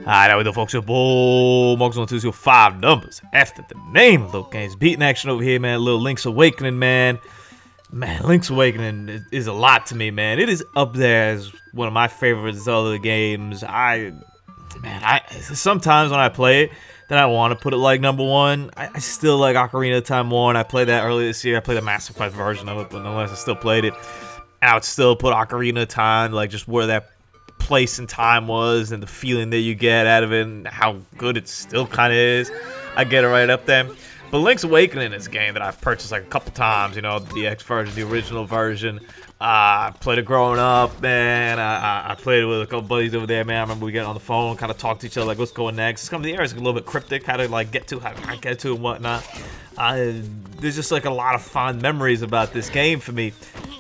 Alright, there we go, folks. Your boy, Mark's on 205 numbers after the name of the games. Beating action over here, man. Little Link's Awakening, man. Man, Link's Awakening is a lot to me, man. It is up there as one of my favorite Zelda games. Sometimes when I play it, then I want to put it like number one. I still like Ocarina of Time 1. I played that earlier this year. I played the Master Quest version of it, but nonetheless, I still played it. And I would still put Ocarina of Time, like just where that place and time was and the feeling that you get out of it and how good it still kind of is. I get it right up there. But Link's Awakening is a game that I've purchased like a couple times, you know, the X version, the original version. I played it growing up, man. I played it with a couple buddies over there, man. I remember we get on the phone, kind of talk to each other, like, what's going next? Some of the areas are a little bit cryptic, how to, like, get to, how to get to and whatnot. There's just, like, a lot of fond memories about this game for me.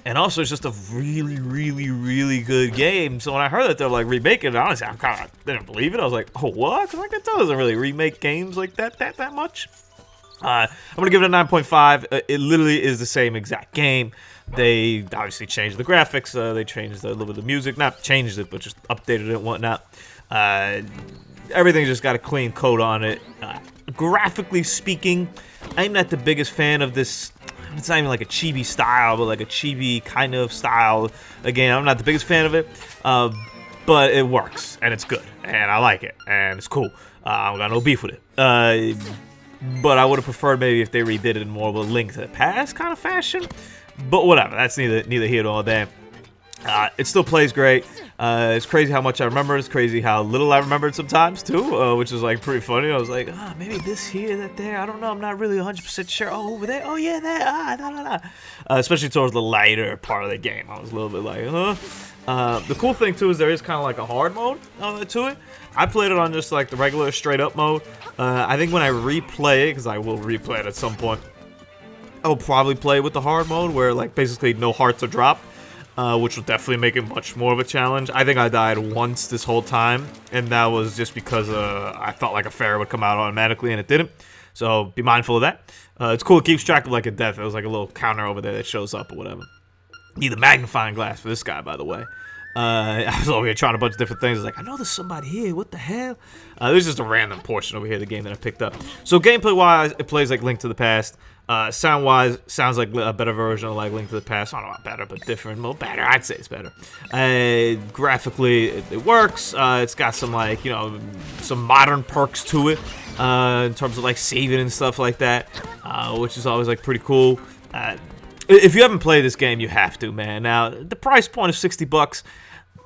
And also, it's just a really, really, really good game. So when I heard that they're, like, remaking it, honestly, I didn't believe it. I was like, oh, what? Because, like, that doesn't really remake games like that much. I'm going to give it a 9.5. It literally is the same exact game. They obviously changed the graphics. They changed a little bit of the music. Not changed it, but just updated it and whatnot. Everything just got a clean coat on it. Graphically speaking, I'm not the biggest fan of this. It's not even like a chibi style, but like a chibi kind of style. Again, I'm not the biggest fan of it. But it works, and it's good, and I like it, and it's cool. I got no beef with it. But I would have preferred maybe if they redid it in more of a Link to the Past kind of fashion. But whatever, that's neither here nor there. It still plays great. It's crazy how much I remember. It's crazy how little I remembered sometimes too, which is like pretty funny. I was like, maybe this here, that there. I don't know. I'm not really 100% sure. Oh, over there. Oh yeah, there. Especially towards the lighter part of the game, I was a little bit like, the cool thing too is there is kind of like a hard mode to it. I played it on just like the regular straight up mode. I think when I replay it, because I will replay it at some point, I'll probably play with the hard mode where like basically no hearts are dropped, which will definitely make it much more of a challenge. I think I died once this whole time, and that was just because I felt like a fairy would come out automatically and it didn't. So be mindful of that. It's cool. It keeps track of like a death. It was like a little counter over there that shows up or whatever. Need a magnifying glass for this guy, by the way. I was over here trying a bunch of different things. I was like, I know there's somebody here. What the hell? There's just a random portion over here of the game that I picked up. So gameplay-wise, it plays like Link to the Past. Sound-wise, sounds like a better version of like Link to the Past. I don't know about better, but different. Well, better. I'd say it's better. Graphically, it works. It's got some like, you know, some modern perks to it in terms of like saving and stuff like that, which is always like pretty cool. If you haven't played this game, you have to, man. Now, the price point of $60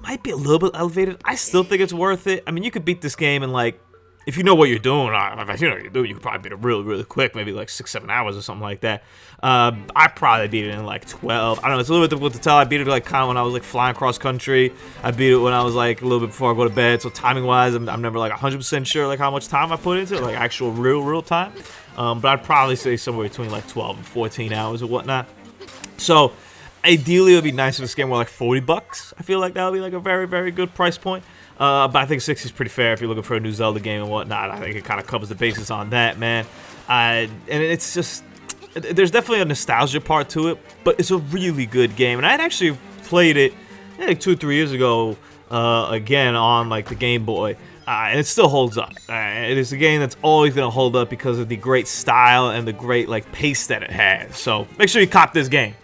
might be a little bit elevated. I still think it's worth it. I mean, you could beat this game in, like, if you know what you're doing, if you know what you're doing, you could probably beat it really, really quick, maybe like 6-7 hours or something like that. I probably beat it in, like, 12. I don't know, it's a little bit difficult to tell. I beat it, like, kind of when I was, like, flying across country. I beat it when I was, like, a little bit before I go to bed. So timing-wise, I'm never, like, 100% sure, like, how much time I put into it, like, actual real time. But I'd probably say somewhere between, like, 12 and 14 hours or whatnot. So, ideally, it would be nice if this game were like $40. I feel like that would be like a very, very good price point. But I think 60 is pretty fair if you're looking for a new Zelda game and whatnot. I think it kind of covers the bases on that, man. And it's just, there's definitely a nostalgia part to it, but it's a really good game. And I had actually played it, I think 2 or 3 years ago, again on like the Game Boy. And it still holds up. It is a game that's always going to hold up because of the great style and the great like pace that it has. So make sure you cop this game.